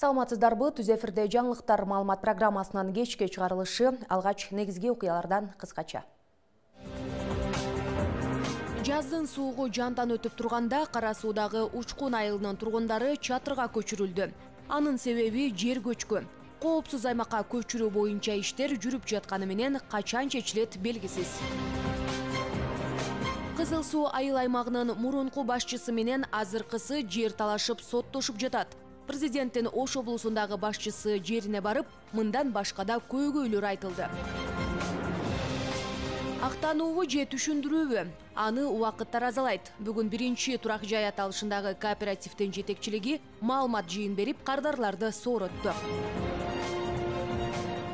Саламатсыздарбы, түз эфирде жаңылыктар маалымат программасынан кечке чыгарылышы, алгач негизги окуялардан кыскача. Жаздын суугу жантан өтүп турганда Кара Суудагы Учкун айылынын тургундары чатырга көчүрүлдү. Анын себеби жер көчкү. Коопсуз аймакка көчүрүү боюнча иштер жүрүп жатканы менен качан чечилет белгисиз. Кызыл Суу айыл аймагынын мурунку башчысы менен азыркысы жер талашып соттошуп жатат. Президенттин Ош облусундагы башчысы жерине барып, мындан башка да көйгөйлөр айтылды. Актануубу же түшүндүрүүбү? Аны убакыт таразалайт. Бүгүн биринчи турак жай аталышындагы кооперативдин жетекчилиги маалымат жыйын берип, кардарларды сооротду.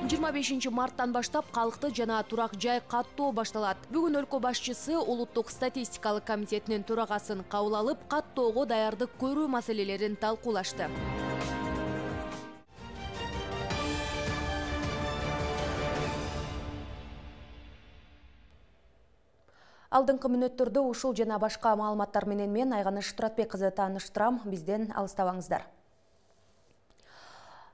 25 марттан баштап калкты жана турак жай каттоо башталат. Бүгүн өлкө башчысы Улуттук статистикалык комитетинин төрагасын кабыл алып, каттоого даярдык көрүү маселелерин талкуулашты. Алдыңкы мүнөттөрдө ушул жана башка маалыматтар менен мен Айганыш Туратбек кызы тааныштырам. Бизден алыстабаңыздар.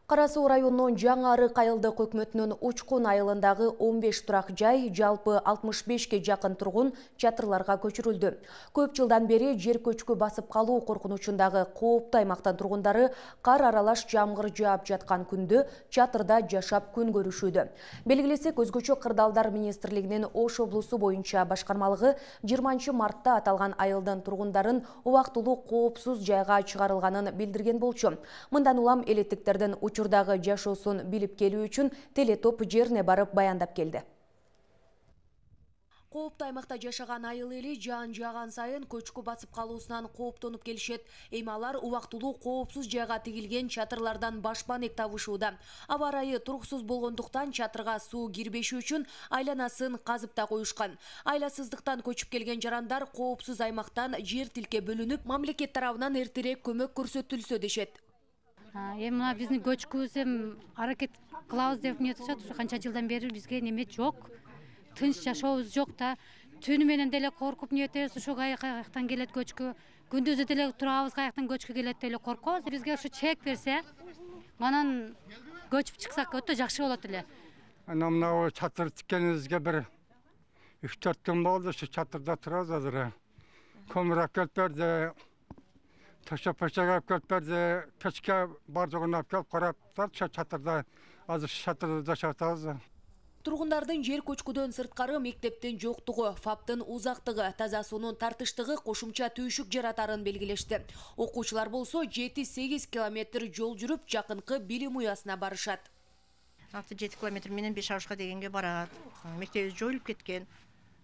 Кара Суу районунун Жаңы Арык айылдык өкмөтүнүн Учкун айылындагы 15 турак жай, жалпы 65ке жакын тургун чатырларга көчүрүлдү. Көп жылдан бери жер көчкү басып калуу коркунучундагы кооптуу аймактын тургундары кар аралаш жамгыр жаап жаткан күндө чатырда жашап күн көрүшүүдө. Белгилесек, өзгөчө кырдаалдар министрлигинин Ош облусу боюнча башкармалыгы 20 мартта аталган айылдын тургундарын убактылуу коопсуз жайга чыгарылганын билдирген болчу. Мындан улам элеттиктердин учурдагы жашоосун билип келүү үчүн телетоп жерине барып баяндап келди. Кооптуу аймакта жашаган айыл эли жаан жааган сайын көчкү басып калуусунан кооптонуп келишет. Эми алар убактылуу коопсуз жайга тигилген чатырлардан башпанек табышууда. Аба ырайы туруксуз болгондуктан чатырга суу кирбеши үчүн айланасын казып да коюшкан. Айласыздыктан көчүп келген жарандар коопсуз аймактан жер тилке бөлүнүп, мамлекет тарабынан эртерээк көмөк көрсөтүлсө дешет. Эми мына биздин көчкүбүз аракет кылабыз деп неметишат. Ушу канча жылдан бери бизге неме жок. Тынч жашообуз жок да. Түнү менен деле коркуп неметебиз. Ушу каяктан келет көчкү. Күндүзү деле турабыз, каяктан көчкү келет деп эле коркобуз. Бизге ушу чек берсе, анан көчүп чыксак өтө жакшы болот эле. Мына чатыр тиккенибизге бир 3-4 күн болду. Ушу чатырда турабыз азыр. Көмүр алып келип берди. Төшөп-пөшөк алып келип берди, печке бар жогун алып келип караптар, чатырда азыр чатырда жашап атабыз. Тургундардын жер көчкүдөн сырткары мектептин жоктугу, фаптын узактыгы, таза суунун тартыштыгы кошумча түйшүк жаратарын белгилешти. Окуучулар болсо 7-8 километр жол жүрүп, жакынкы билим уясына барышат. 6-7 километр менен 5 авышка дегенге барат. Мектебибиз жоюлуп кеткен.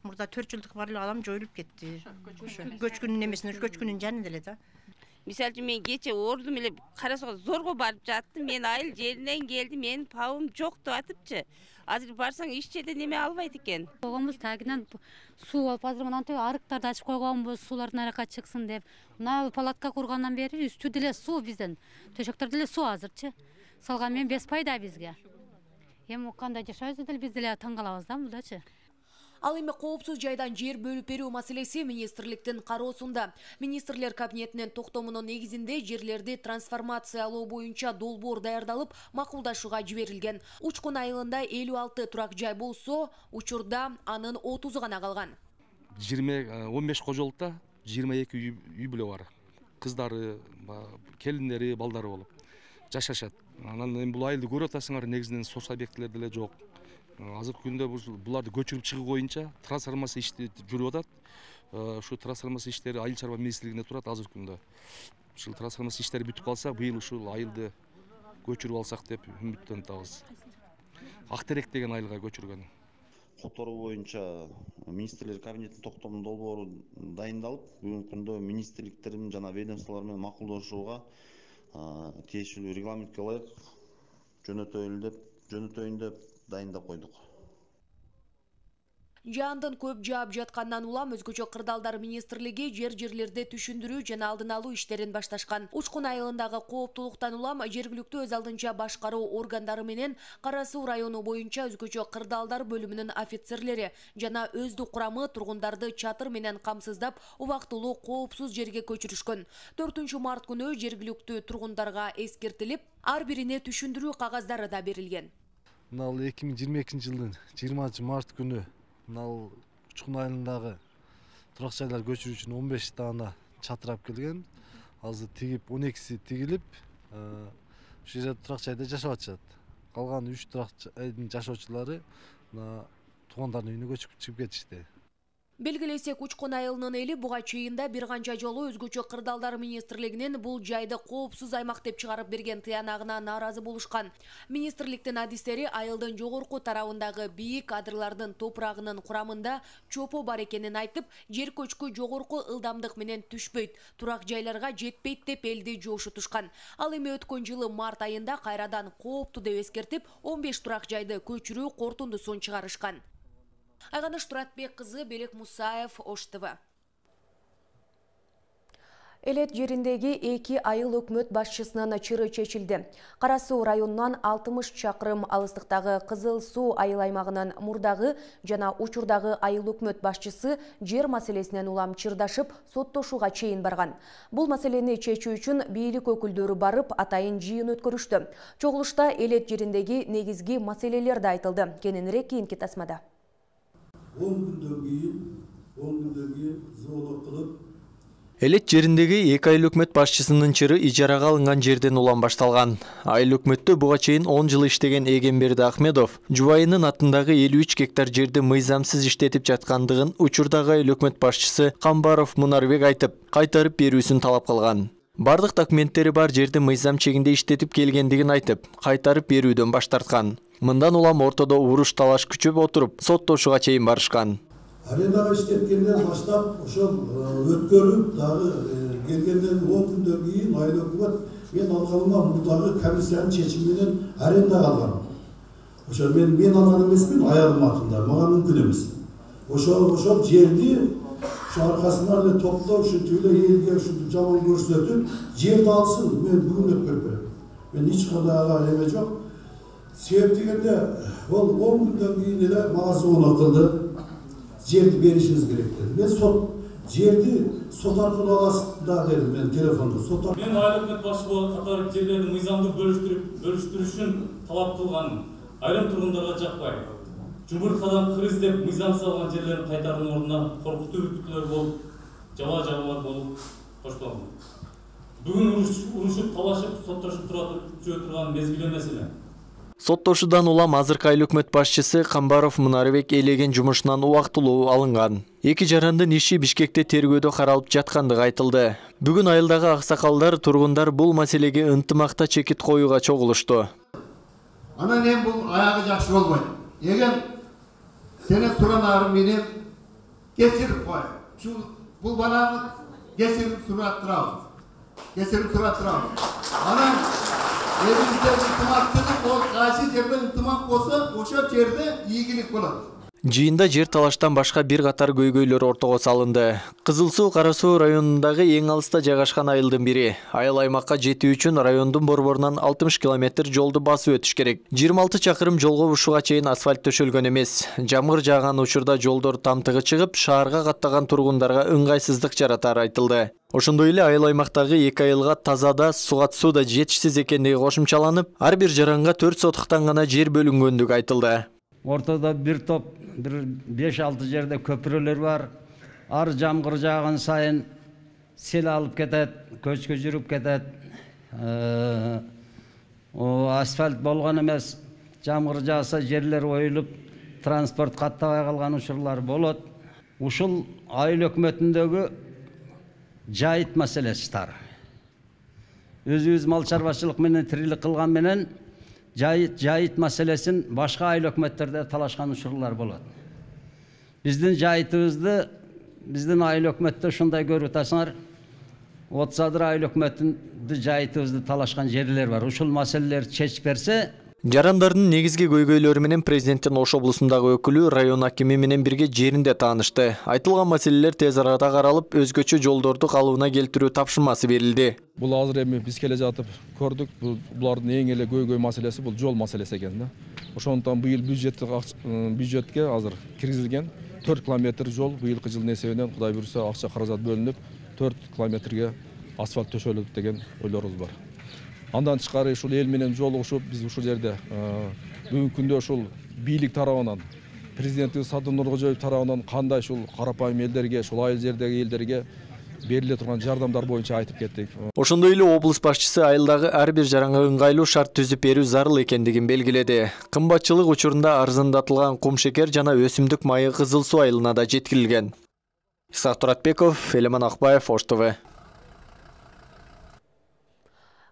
Мурда 4 жылдык барлык алам жоюлуп кетти. Көчкүнүн эмесин, көчкүнүн жанында эле да. Мисалы үчүн мен кече оордум эле, Кара Сууга зорго барып жаттым. Мен айыл жеринен келдим, менин пабым жок деп атыпчы. Азыр барсаң иш жерде неме албайт экен. Койгонбуз тагынан суу алып азыр мына арыктарды ачып койгонбуз, суулар наракка чыксын деп. Мына палатка кургандан бери үстү деле суу бизден. Төшөктөр деле суу азырчы. Салган менен без пайда бизге. Эми кандай жашайбыз деле биз деле таң калабыз да мындачы. Ал эми коопсуз жайдан жер бөлүп берүү маселеси министрликтин кароосунда. Министрлер кабинетинин токтомунун негизинде жерлерди трансформациялоо боюнча долбоор даярдалып, макулдашууга жиберилген. Учкун айылында 56 турак жай болсо, учурда анын 30 гана калган. 15 кожолукта 22 үй бүлө бар. Кыздары, келиндери, балдары болуп жашашат. Анан эми бул айылды көрүп атасыңар, негизинен соц объектилер деле жок. Азыркы күндө буларды көчүрүп чыгуу боюнча трансформация ишти жүрүп атат. Ушу трансформация иштери айыл чарба министрлигинде турат азыркы күндө. Ушул трансформация иштери бүтүп калса, быйыл ушул айылды көчүрүп алсак деп үмүттөнүп атабыз. Актерек деген айылга көчүргөн. Которуу боюнча министрлер кабинетинин токтомунун долбоору дайындалып, бүгүнкү күндө министрликтердин жана ведомстволор менен макулдашууга тиешелүү регламентке ылайык жөнөтөйүн деп дайындап койдук. Жаандын көп жаап жаткандан улам өзгөчө кырдаалдар министрлиги жерлерде түшүндүрүү жана алдын алуу иштерин башташкан. Учкун айылындагы кооптулуктан улам жергиликтүү өз алдынча башкаруу органдары менен Кара Суу району боюнча өзгөчө кырдаалдар бөлүмүнүн офицерлери жана өздүк курамы тургундарды чатыр менен камсыздап, убактылуу коопсуз жерге көчүрүшкөн. 4 март күнү жергиликтүү тургундарга эскертилип, ар бирине түшүндүрүү кагаздары да берилген. 2022 жылдын 20 март күнү Учкун айылындагы турак жайлар көчүрүү үчүн 15 даана чатыр алып келген. Азыр тигип 12си тигилип, ушул жерде турак жайда жашап атышат. Калган 3 турак жайдын жашоочулары туугандарынын үйүнө көчүп чыгып кетишти. Белгилесек, Учкун айылынын эли буга чейин да бир канча жолу өзгөчө кырдаалдар министрлигинин бул жайды коопсуз аймак деп чыгарып берген тыянагына нааразы болушкан. Министрликтин адистери айылдын жогорку тарабындагы бийик адырлардын топурагынын курамында чопо бар экенин айтып, жер көчкү жогорку ылдамдык менен түшпөйт, турак жайларга жетпейт деп элди жошутушкан. Ал эми өткөн жылы март айында кайрадан кооптуу деп эскертип, 15 турак жайды көчүрүү кортундусун чыгарышкан. Айганыш Туратбек кызы, Белек Мусаев, Ош ТВ. Элет жериндеги 2 айыл өкмөт башчысынын чыры чечилди. Кара Суу районунан 60 чакырым алыстыктагы Кызыл Суу айыл аймагынын мурдагы жана учурдагы айыл өкмөт башчысы жер маселесинен улам чырдашып, соттошууга чейин барган. Бул маселени чечүү үчүн бийлик өкүлдөрү барып, атайын жыйын өткөрүштү. Чогулушта элет жериндеги негизги маселелер да айтылды. Кененирээк кийинки тасмада. 10 күндөн кийин зоолог кылып Элет жериндеги 2 айыл өкмөт башчысынын чыры ижарага алынган жерден улам башталган. Айыл өкмөттө буга чейин 10 жыл иштеген Эгемберди Ахмедов жубайынын атындагы 53 гектар жерди мыйзамсыз иштетип жаткандыгын учурдагы айыл өкмөт башчысы Камбаров Мунарбек айтып, кайтарып берүүсүн талап кылган. Бардык документтери бар жерди мыйзам чегинде иштетип келгендигин айтып, кайтарып берүүдөн баш тарткан. Мындан улам ортодо уруш талаш күчөп отуруп, соттошууга чейин барышкан. Арендага иштеткенден баштап, ошол өткөрүп, дагы келгенден 10 күндөн кийин айыл өкмөт мен алганыма мурдагы комиссиянын чечими менен арендага алган. Ошо мен алган эмесмин, аялым атында, мага мүмкүн эмес. Ошол жерди аркасынан эле топтоп, ушинтип эле элге ушинтип жаман көрсөтүп, жерди алсын, мен бүгүн өткөрүп берем. Мен эч кандай ага эме жок. Себеп дегенде, ол 10 күндөн кийин эле мага звонок кылды. Жерди беришиңиз керек dedi. Мен жерди сот аркылуу аласыз да дедим, мен телефонду сот аркылуу. Мен айыл өкмөт башчы болуп катары жерлерди мыйзамдуу бөлүштүрүшүн талап кылган. Айрым тургундарга жакпай. Жумуркадан кыр издеп мыйзамсыз алган жерлерин кайтаруунун ордуна коркутуу үркүтүүлөр болуп, жабаа болуп коштолду. Бүгүн урушуп, талашып, соттошуп турган мезгил эмес эле. Соттошудан улам азыркы айыл өкмөт башчысы Камбаров Мунарбек элеген жумушунан убактылуу алынган. Эки жарандын иши Бишкекте тергөөдө каралып жаткандыгы айтылды. Бүгүн айылдагы аксакалдар, тургундар бул маселеге ынтымакта чекит коюуга чогулушту. Анан эми бул аягы жакшы болбойт. Эгер сенин суранарың менен кечирип кой. Бул баланы кечирип сураттырабыз. Анан элибизде ынтымактылык бол, кайсы жерде ынтымак болсо, ошол жерде ийгилик болот. Жыйында жер талаштан башка бир катар көйгөйлөр ортого салынды. Кызыл Суу Кара Суу районундагы эң алыста жайгашкан айылдын бири. Айыл аймакка жетүү үчүн райондун борборунан 60 км жолду басып өтүш керек. 26 чакырым жолго ушуга чейин асфальт төшөлгөн эмес. Жамгыр жааган учурда жолдор тамтыгы чыгып, шаарга каттаган тургундарга ыңгайсыздык жаратары айтылды. Ошондой эле айыл аймактагы 2 айылга тазада, суу да жетишсиз экендиги кошумчаланып, ар бир жаранга 4 сотуктан гана жер бөлүнгөндүгү айтылды. Ортодо бир топ, 5-6 жерде көпүрөлөр бар. Ар жамгыр жааган сайын сел алып кетет, көчкө жүрүп кетет. Асфальт болгон эмес, жамгыр жааса жерлер оюлуп, транспорт каттабай калган учурлар болот. Ушул айыл өкмөтүндөгү жайыт маселеси тар. Өзүбүз мал чарбачылык менен тирилик кылган менен жайыт маселесин башка айыл өкмөттөрдө талашкан учурлар болот. Биздин жайытыбызды биздин айыл өкмөттө ушундай көрүп атасыңар. 30 айыл өкмөттүн жайытыбызды талашкан жерлер бар. Ушул маселелерди чечип берсе, Жарандардын негизги көйгөйлөрү менен президенттин Ош облусундагы өкүлү район акими менен бирге жеринде таанышты. Айтылган маселелер тез арада каралып, өзгөчө жолдорду калыбына келтирүү тапшырмасы берилди. Бул азыр эми биз келе жатып көрдүк, булардын эң эле көйгөй маселеси бул жол маселеси экен да. Ошондуктан быйыл бюджетке азыр киргизилген 4 километр жол быйылкы жылдын эсебинен Кудай буйрса акча каражат бөлүнүп 4 километрге асфальт төшөлөт деген ойлорубуз бар. Андан тышкары ушул эл менен жолугушуп, биз ушул жерде бүгүнкү күндө ушул бийлик тарабынан, президентибиз Садыр Нуркожоев тарабынан кандай ушул карапайым элдерге, ушул айыл жердеги элдерге бериле турган жардамдар боюнча айтып кеттик. Ошондой эле облус башчысы айылдагы ар бир жаранга ыңгайлуу шарт түзүп берүү зарыл экендигин белгиледи. Кымбатчылык учурунда арзандатылган кум шекер жана өсүмдүк майы Кызыл Суу айылына да жеткирилген. Исак Туратбеков, Элеман Акбаев, Ош ТВ.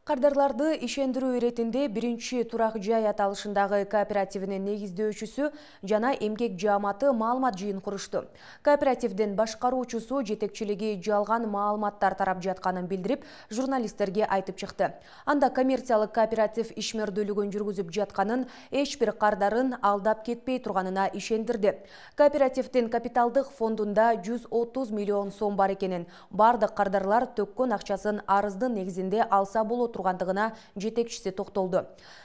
Кардарларды ишендирүү иретинде биринчи турак жай аталышындагы кооперативинин негиздөөчүсү жана эмгек жааматы маалымат жыйын курушту. Кооперативдин башкаруучусу жетекчилиги жалган маалыматтар тарап жатканын билдирип, журналисттерге айтып чыкты. Анда коммерциялык кооператив ишмердүүлүгүн жүргүзүп жатканын, эч бир кардарын алдап кетпей турганына ишендирди. Кооперативдин капиталдык фондунда 130 миллион сом бар экенин, бардык кардарлар төккөн акчасын арыздын негизинде алса болот тургандыгына жетекчиси токтолду.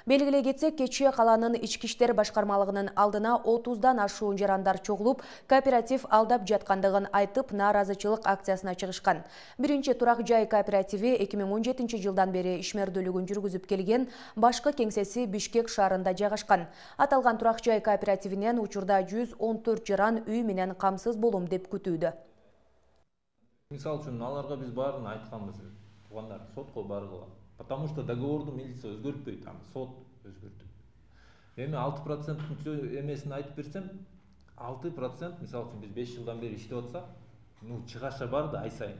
Белгилей кетсек, кечээ каланын ички иштер башкармалыгынын алдына 30дан ашуун жарандар чогулуп, кооператив алдап жаткандыгын айтып, нааразычылык акциясына чыгышкан. Биринчи турак жай кооперативи 2017 жылдан бери ишмердүүлүгүн жүргүзүп келген, башкы кеңсеси Бишкек шаарында жайгашкан. Аталган турак жай кооперативинен учурда 114 жаран үй менен камсыз болом деп күтүүдө. Мисал үчүн аларга биз баарын айтканбыз. Туугандар сотко баргыла. Потому что договорду милиция өзгөртпөйт, сот өзгөртөт. Эми 6% эмесин айтып берсем, 6% мисалы үчүн биз 5 жылдан бери иштеп атсак, чыгаша бар да ай сайын.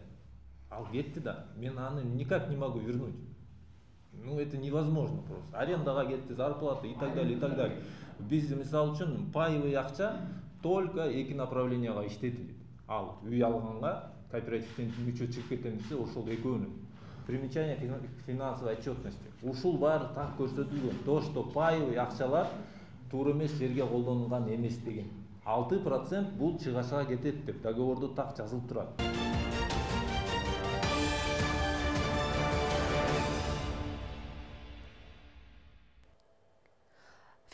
Ал кетти да, мен аны никак не могу вернуть. Это невозможно просто. Арендага кетти, зарплата и так далее, и так далее. Биз мисалы үчүн паевый акча только эки направленияга иштетилет. Ал үй алганга кооперативден мүчө чыгып кетем десе, ошол экөөнүн. Примечание финансовой отчетности. Ушул баары так көрсөтүлгөн. То, что паевый акчалар туура эмес жерге колдонулган эмес деген. 6% бул чыгашага кетет деп договордо так жазылып турат.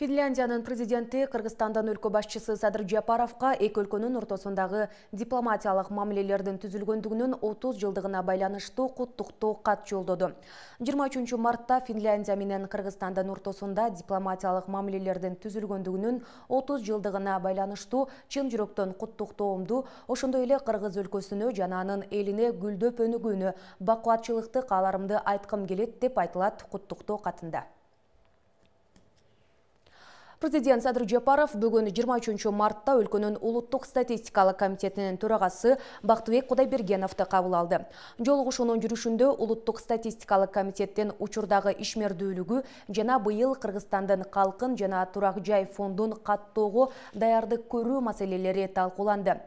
Финляндиянын президенти Кыргызстандын өлкө башчысы Садыр Жапаровго эки өлкөнүн ортосундагы дипломатиялык мамилелердин түзүлгөндүгүнүн 30 жылдыгына байланыштуу куттуктоо кат жолдоду. 23 мартта Финляндия менен Кыргызстандын ортосунда дипломатиялык мамилелердин түзүлгөндүгүнүн 30 жылдыгына байланыштуу чын жүрөктөн куттуктоомду, ошондой эле Кыргыз өлкөсүнө жана анын элине гүлдөп өнүгүүнү, бакубатчылыкты кааларымды айткым келет деп айтылат куттуктоо катында. Президент Садыр Жапаров бүгүн 23 мартта өлкөнүн улуттук статистикалык комитетинин төрагасы Бактыбек Кудайбергеновду кабыл алды. Жолугушуунун жүрүшүндө улуттук статистикалык комитеттин учурдагы ишмердүүлүгү жана быйыл Кыргызстандын калкын жана турак жай фондун каттоого даярдык көрүү маселелери талкууланды.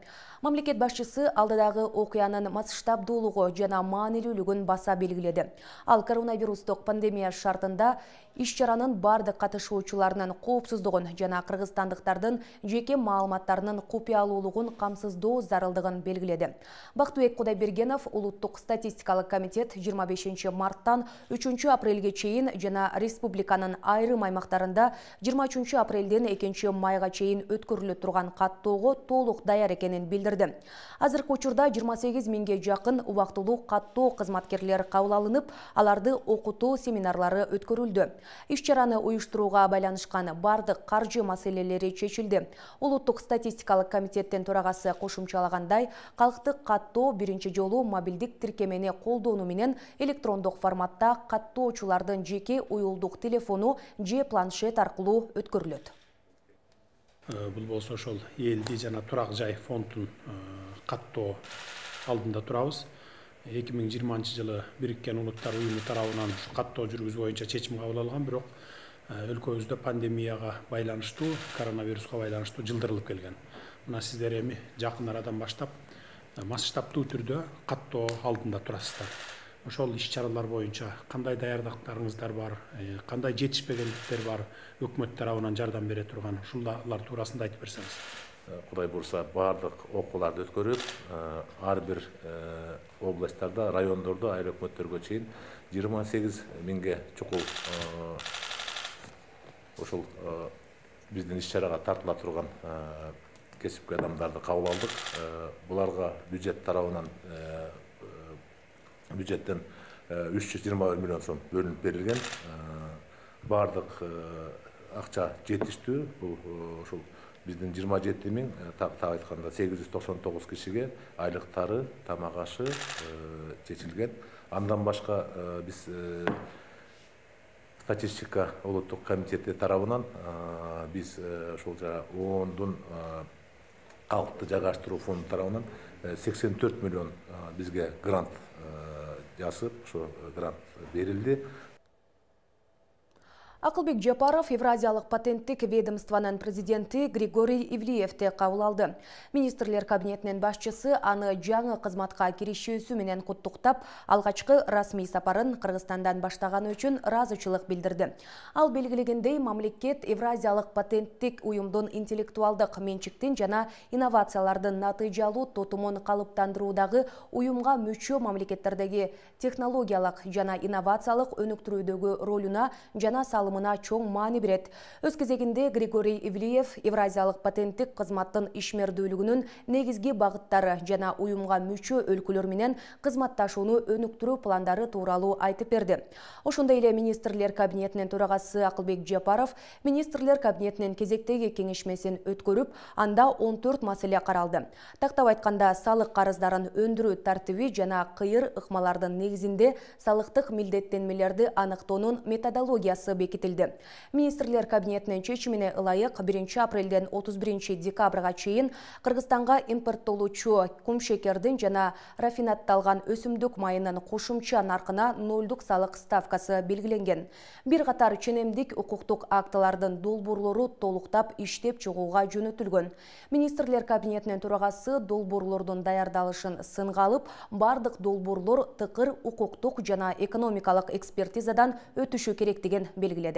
Мамлекет башчысы алдыдагы окуянын масштабдуулугу жана маанилүүлүгүн баса белгиледи. Ал коронавирустук пандемия шартында иш-чаранын бардык катышуучуларынын коопсуздугун жана кыргызстандыктардын жеке маалыматтарынын купуялуулугун камсыздоо зарылдыгын белгиледи. Бактыбек Кудайбергенов улуттук статистикалык комитет 25 марттан 3 апрелге чейин жана республиканын айрым аймактарында 23 апрелден 2 майга чейин өткөрүлө турган каттоого толук даяр экенин билдирди. Азыркы учурда 28 миңге жакын убактылуу каттоо кызматкерлер кабыл алынып, аларды окутуу семинарлары өткөрүлдү. Иш-чараны уюштурууга байланышкан бардык каржы маселелери чечилди. Улуттук статистикалык комитеттин төрагасы кошумчалагандай, калктык каттоо биринчи жолу мобилдик тиркемени колдонуу менен электрондук форматта каттоочулардын жеке уюлдук телефону же планшет аркылуу өткөрүлөт. Бул болсо ошол элди жана турак жай фондун каттоо алдында турабыз. 2020 жылы Бириккен Улуттар уюму тарабынан каттоо жүргүзүү боюнча чечим кабыл алган, бирок өлкөбүздө пандемияга байланыштуу, коронавируска байланыштуу жылдырылып келген. Мына сиздер эми жакын арадан баштап масштабдуу түрдө каттоо алдында турасыздар. ошол иш-чаралар боюнча кандай даярдыктарыңыздар бар, кандай жетишпегендиктер бар, өкмөт тарабынан жардам бере турган, ушулар туурасында айтып берсеңиз. Кудай буйрса баардык окууларды өткөрүп, ар бир областтарда, райондордо айыл өкмөттөргө чейин 28 миңге чукул ушул биздин иш-чарага тартыла турган кесипкөй адамдарды кабыл алдык. Буларга бюджет тарабынан бюджеттен 321 миллион сом бөлүнүп берилген. Бардык акча жетиштүү. Бул ушул биздин 27 миң, так айтканда 899 кишиге айлыктары, тамак ашы чечилген. Андан башка биз статистика улуттук комитети тарабынан биз ушул ООНдун калкты жайгаштыруу фонду тарабынан 84 миллион бизге грант жасып, ошо грант берилди. Акылбек Жапаров Евразиялык патенттик ведомствонун президенти Григорий Ивлиевди кабыл алды. Министрлер кабинетинин башчысы аны жаңы кызматка киришүүсү менен куттуктап, алгачкы расмий сапарын Кыргызстандан баштаганы үчүн ыраазычылык билдирди. Ал белгилегендей, мамлекет Евразиялык патенттик уюмдун интеллектуалдык менчиктин жана инновациялардын натыйжалуу тотумун калыптандыруудагы уюмга мүчө мамлекеттердеги технологиялык жана инновациялык өнүктүрүүдөгү ролуна жана салымына чоң маани берет. Өз кезегинде Григорий Ивлиев Евразиялык патенттик кызматтын ишмердүүлүгүнүн негизги багыттары жана уюмга мүчө өлкөлөр менен кызматташууну өнүктүрүү пландары тууралуу айтып берди. Ошондой эле министрлер кабинетинин төрагасы Акылбек Жапаров министрлер кабинетинин кезектеги кеңешмесин өткөрүп, анда 14 маселе каралды. Тактап айтканда, салык карыздарын өндүрүү тартиби жана кыйыр ыкмалардын негизинде салыктык милдеттенмелерди аныктоонун методологиясы бекитилди. Министрлер кабинетинин чечимине ылайык 1 апрелден 31 декабрга чейин Кыргызстанга импорттолуучу кумшекердин жана рафинатталган өсүмдүк майынын кошумча наркына нолдук салык ставкасы белгиленген. Бир катар ченемдик укуктук актылардын долбоорлору толуктап иштеп чыгууга жөнөтүлгөн. Министрлер кабинетинин төрагасы долбоорлордун даярдалышын сынга алып, бардык долбоорлор тыкыр укуктук жана экономикалык экспертизадан өтүшү керектигин белгиледи.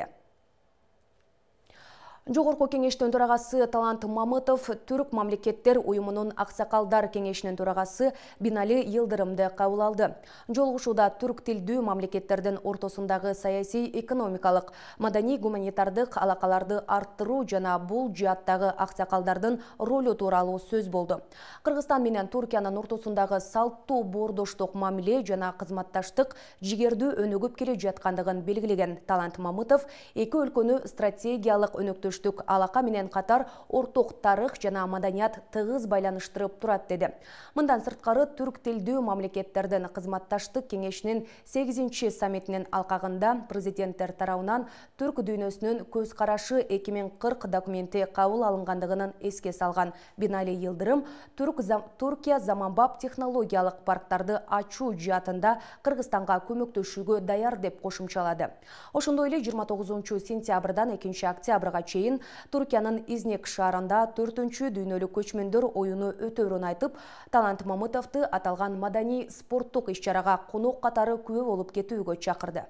Жогорку кеңештин төрагасы Талант Мамытов Түрк мамлекеттер уюмунун аксакалдар кеңешинин төрагасы Бинали Йылдырымды кабыл алды. Жолугушууда түрк тилдүү мамлекеттердин ортосундагы саясий, экономикалык, маданий, гуманитардык алакаларды арттыруу жана бул жааттагы аксакалдардын ролу тууралуу сөз болду. Кыргызстан менен Туркиянын ортосундагы салттуу боордоштук мамиле жана кызматташтык жигердүү өнүгүп келе жаткандыгын белгилеген Талант Мамытов эки өлкөнү стратегиялык өнүктүрүш алака менен катар орток тарых жана маданият тыгыз байланыштырып турат деди. Мындан сырткары түрк тилдүү мамлекеттердин кызматташтык кеңешинин 8-чи саммитинин алкагында президенттер тарабынан түрк дүйнөсүнүн көз карашы 2040 документи кабыл алынгандыгын эске салган Бинали Йылдырым Туркия заманбап технологиялык парктарды ачуу жаатында Кыргызстанга көмөктөшүүгө даяр деп кошумчалады. Ошондой эле 29 сентябрдан 2 октябрга чейин Туркиянын Изнек шаарында 4-чү дүйнөлүк көчмөндөр оюну өтөрүн айтып, Талант Мамытовду аталган маданий спорттук иш-чарага конок катары күбө болуп кетүүгө чакырды.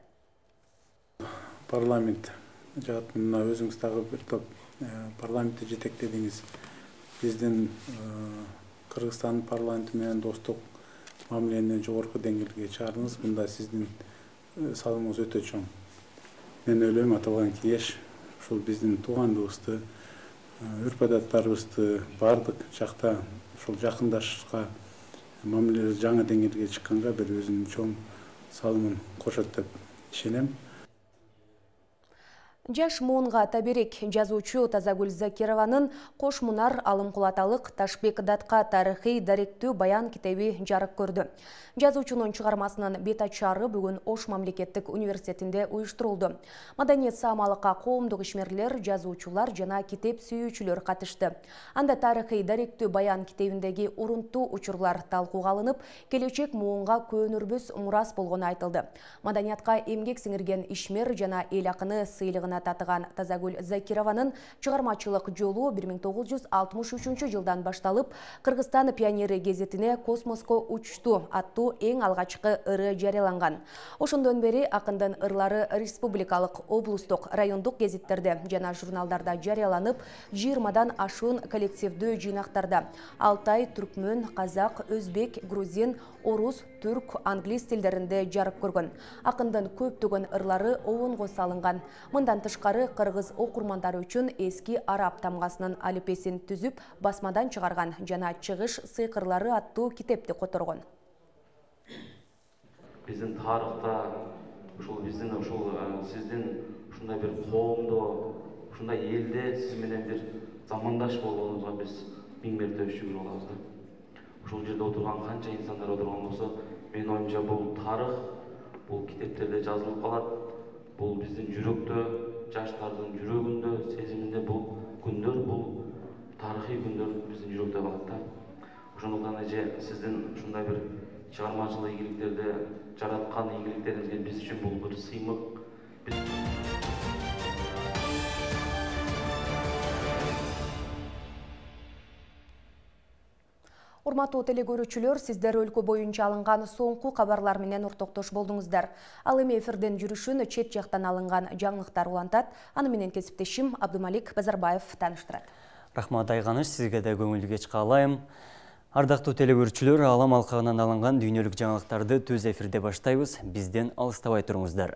Парламент жаатында өзүңүз дагы бир топ парламентти жетектедиңиз. Биздин Кыргызстан парламенти менен достук мамилени жогорку деңгээлге чыгардыңыз. Мында сиздин салымыңыз өтө чоң. Мен ойлойм, аталган кеңеш ушул биздин туугандыгыбызды, үрп-адаттарыбызды бардык жакта ушул жакындашышка, мамиле жаңы деңгээлге чыкканга бир өзүнүн чоң салымын кошот деп ишенем. Жаш муунга таберек жазуучу Тазагүл Закированын Кош Мунар Алымкулаталык Ташбек Датка тарыхый даректүү баян китеби жарык көрдү. Жазуучунун чыгармасынын бет ачары бүгүн Ош мамлекеттик университетинде уюштурулду. Маданият саамалыкка коомдук ишмерлер, жазуучулар жана китеп сүйүүчүлөр катышты. Анда тарыхый даректүү баян китебиндеги урунтуу учурлар талкууга алынып, келечек муунга көөнүрбөс мурас болгону айтылды. Маданиятка эмгек сиңирген ишмер жана эл акыны сыйлыгына атына татыған Тазагүл Закированын чыгармачылык жолу 1963 жылдан башталып, Кыргызстан пионері газетине «Космоско учту» аттуу эң алгачкы ыры жарыяланган. Ошондон бери акындын ырлары республикалык, облустук, райондук гезиттерде жана журналдарда жарыяланып, 20дан ашуун коллективдүү жыйнактарда алтай, түркмөн, казак, өзбек, грузин, орус, түрк, англис тилдеринде жарык көргөн. Акындын көптөгөн ырлары оонго салынган. Мындан тышкары кыргыз окурмандары үчүн эски араб тамгасынын алипесин түзүп, басмадан чыгарган жана чыгыш сыйкырлары аттуу китепти которгон. Биздин тарыхта сиздин ушундай бир коомдо, ушундай элде сиз менен бир замандаш болгонуңузга биз миң мерте шүгүр кылабыз да. Ушул жерде отурган канча инсандар отурган болсо, менин оюмча бул тарых, бул китептерде жазылып калат. Бул биздин жүрөктө, жаштардын жүрөгүндө, сезиминде бул күндөр, бул тарыхый күндөр биздин жүрөктө калат да. Ошондуктан эже сиздин ушундай бир чыгармачылык ийгиликтерде жараткан ийгиликтериңизге биз үчүн бул бир сыймык. Урматтуу телегөрүүчүлөр, сиздер өлкө боюнча алынган соңку кабарлар менен ортоктош болдуңуздар. Ал эми эфирден жүрүшүн чет жактан алынган жаңылыктар улантат. Аны менен кесиптешим Абдумалик Базарбаев тааныштырат. Рахмат Айганыш, сизге да көңүлдүү кеч каалайм. Ардактуу телегөрүүчүлөр, алам алкагынан алынган дүйнөлүк жаңылыктарды түз эфирде баштайбыз. Бизден алыстабай туруңуздар.